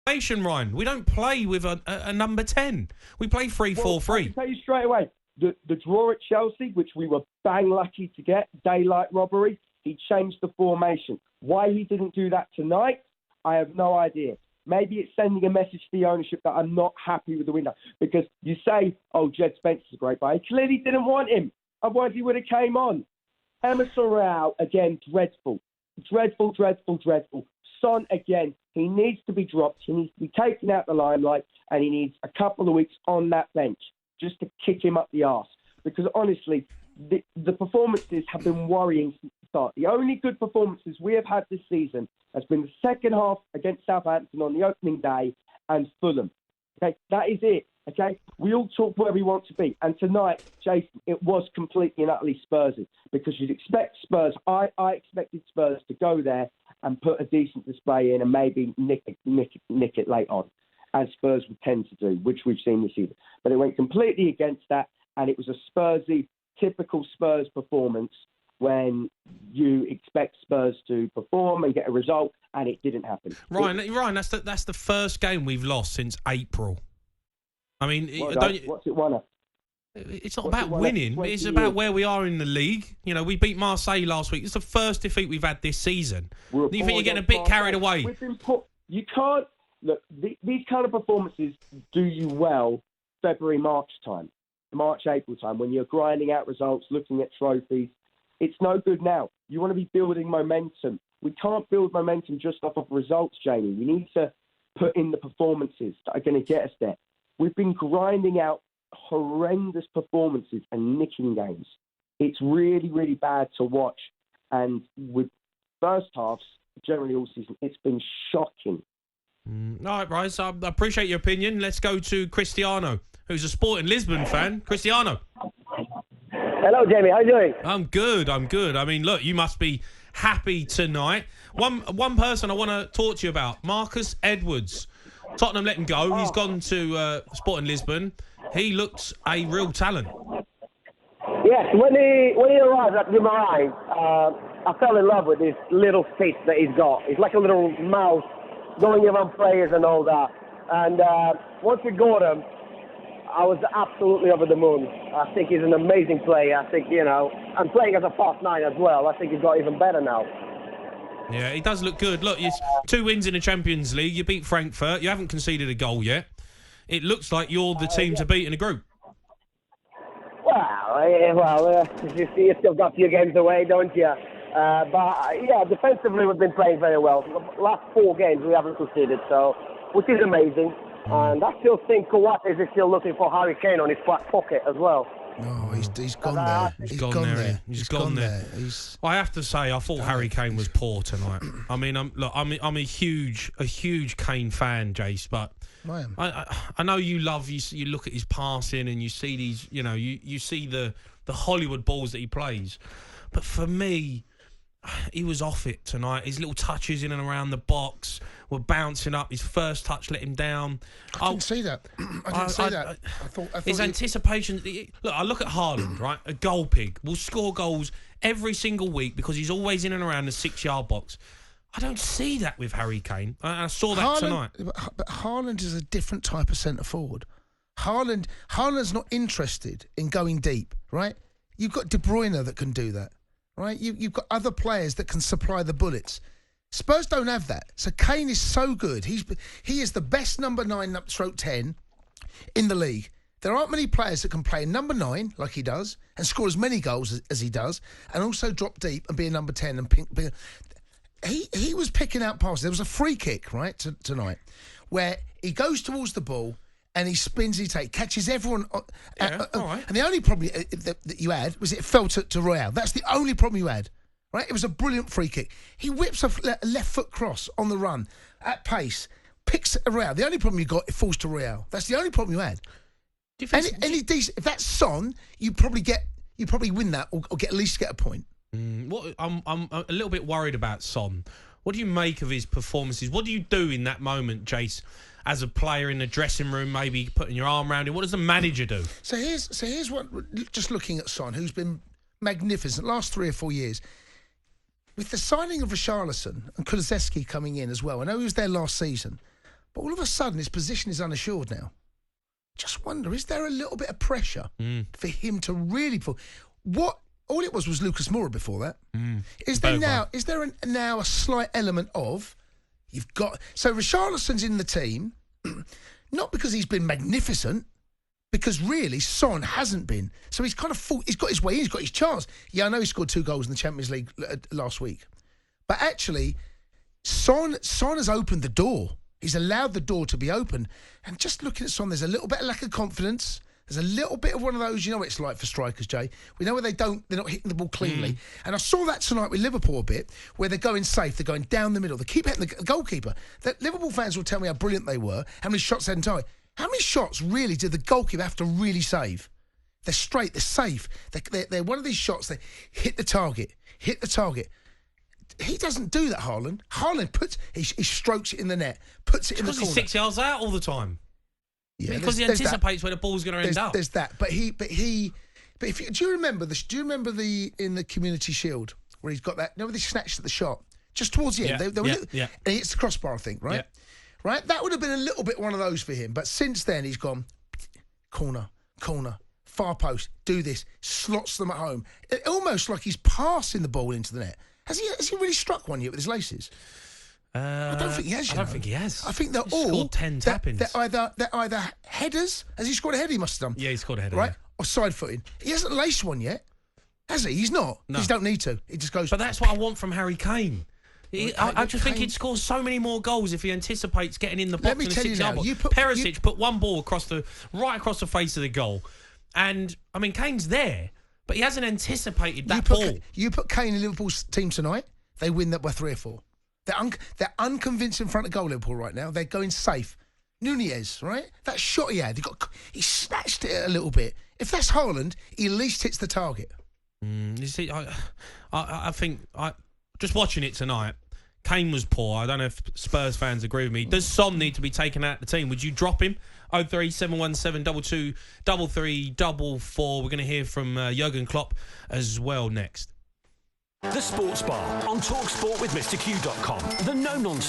formation, Ryan. We don't play with a number 10. We play 3-4-3. I can tell you straight away, the draw at Chelsea, which we were bang lucky to get, daylight robbery, he changed the formation. Why he didn't do that tonight, I have no idea. Maybe it's sending a message to the ownership that I'm not happy with the window. Because you say, oh, Jed Spencer's a great player. He clearly didn't want him. Otherwise, he would have came on. Emerson Royale, again, dreadful. Dreadful, dreadful, dreadful. Son, again, he needs to be dropped. He needs to be taken out the limelight, and he needs a couple of weeks on that bench just to kick him up the arse. Because, honestly, the performances have been worrying since the start. The only good performances we have had this season has been the second half against Southampton on the opening day and Fulham. Okay, that is it. Okay, we all talk where we want to be. And tonight, Jason, it was completely and utterly Spursy because you'd expect Spurs. I expected Spurs to go there and put a decent display in and maybe nick it late on, as Spurs would tend to do, which we've seen this season. But it went completely against that, and it was a Spursy, typical Spurs performance when you expect Spurs to perform and get a result, and it didn't happen. Ryan, that's the first game we've lost since April. I mean, what's it won? It's not about winning. It's about where we are in the league. You know, we beat Marseille last week. It's the first defeat we've had this season. Do you think you're getting a bit carried away? You can't look. These kind of performances do you well February, March time, March, April time, when you're grinding out results, looking at trophies. It's no good now. You want to be building momentum. We can't build momentum just off of results, Jamie. We need to put in the performances that are going to get us there. We've been grinding out horrendous performances and nicking games. It's really, really bad to watch. And with first halves, generally all season, it's been shocking. All right, Bryce, I appreciate your opinion. Let's go to Cristiano, who's a Sporting Lisbon fan. Cristiano. Hello, Jamie. How are you doing? I'm good. I mean, look, you must be happy tonight. One person I want to talk to you about, Marcus Edwards. Tottenham let him go. He's gone to Sporting Lisbon. He looks a real talent. Yes, when he arrived at the Marine, I fell in love with this little fist that he's got. He's like a little mouse going around players and all that. And once we got him, I was absolutely over the moon. I think he's an amazing player. I think, and playing as a fast nine as well, I think he's got even better now. Yeah, he does look good. Look, it's 2 wins in the Champions League. You beat Frankfurt. You haven't conceded a goal yet. It looks like you're the team to beat in the group. You still got a few games away, don't you? Defensively we've been playing very well. Last 4 games we haven't conceded, which is amazing. And I still think Kawhi is still looking for Harry Kane on his back pocket as well. No, he's gone there. He's gone there. I have to say, I thought Harry Kane was poor tonight. I mean, I'm a huge Kane fan, Jace, but I know you look at his passing and you see these, you see the Hollywood balls that he plays, but for me, he was off it tonight. His little touches in and around the box were bouncing up. His first touch let him down. I didn't see that. I thought his anticipation. Look, I look at Haaland, right? A goal pig. Will score goals every single week because he's always in and around the 6-yard box. I don't see that with Harry Kane. I saw that tonight. But Haaland is a different type of centre forward. Haaland's not interested in going deep, right? You've got De Bruyne that can do that. Right, you've got other players that can supply the bullets. Spurs don't have that. So Kane is so good. He is the best number 9/10 in the league. There aren't many players that can play number 9 like he does and score as many goals as he does, and also drop deep and be a number 10 and he was picking out passes. There was a free kick tonight where he goes towards the ball. And he spins, catches everyone. All right. And the only problem that you had was it fell to Royale. That's the only problem you had, right? It was a brilliant free kick. He whips a left foot cross on the run at pace, picks it around. The only problem you got, it falls to Royale. That's the only problem you had. If that's Son, you probably win that or at least get a point. I'm a little bit worried about Son. What do you make of his performances? What do you do in that moment, Jace? As a player in the dressing room, maybe putting your arm around him. What does the manager do? So here's what. Just looking at Son, who's been magnificent last 3 or 4 years, with the signing of Richarlison and Kulusevski coming in as well. I know he was there last season, But all of a sudden, his position is unassured now. Just wonder, is there a little bit of pressure for him to really pull? All it was Lucas Moura before that. Is there now a slight element of you've got? So Richarlison's in the team, not because he's been magnificent, because really Son hasn't been. So he's kind of he's got his way in, he's got his chance. Yeah, I know he scored 2 goals in the Champions League last week, but actually, Son has opened the door. He's allowed the door to be open. And just looking at Son, there's a little bit of lack of confidence. There's a little bit of one of those, you know what it's like for strikers, Jay. We know where they're not hitting the ball cleanly. And I saw that tonight with Liverpool a bit, where they're going safe, they're going down the middle. They keep hitting the goalkeeper. That Liverpool fans will tell me how brilliant they were, how many shots they had in target. How many shots really did the goalkeeper have to really save? They're straight, they're safe. They're one of these shots, they hit the target. He doesn't do that, Haaland. Haaland he strokes it in the net, puts it in the corner. Because he's 6 yards out all the time. Yeah, because he anticipates where the ball's going to end up. There's that, but do you remember this? Do you remember in the Community Shield where he's got that? Remember they snatched at the shot just towards the end. And he hits the crossbar, I think, right? Yeah. Right. That would have been a little bit one of those for him, but since then he's gone corner, far post, do this, slots them at home, almost like he's passing the ball into the net. Has he really struck one yet with his laces? I don't think he has. I don't think he has. I think they're He's all scored 10 tap-ins. They're either headers. Has he scored a header? He must have done. Yeah, he scored a header. Right, yeah. or side footing. He hasn't laced one yet, has he? He's not. No. He don't need to. He just goes. But that's what I want from Harry Kane. I just think he'd score so many more goals if he anticipates getting in the box. Let me tell you now. Perisic put one ball right across the face of the goal, and I mean Kane's there, but he hasn't anticipated that ball. You put Kane in Liverpool's team tonight, they win that by 3 or 4. They're unconvinced in front of goal, Liverpool, right now. They're going safe. Nunez, right? That shot he had, he snatched it a little bit. If that's Haaland, he at least hits the target. You see, I think just watching it tonight, Kane was poor. I don't know if Spurs fans agree with me. Does Son need to be taken out of the team? Would you drop him? 03717 22 33 44. We're going to hear from Jurgen Klopp as well next. The Sports Bar on TalkSport with MrQ.com. The no-nonsense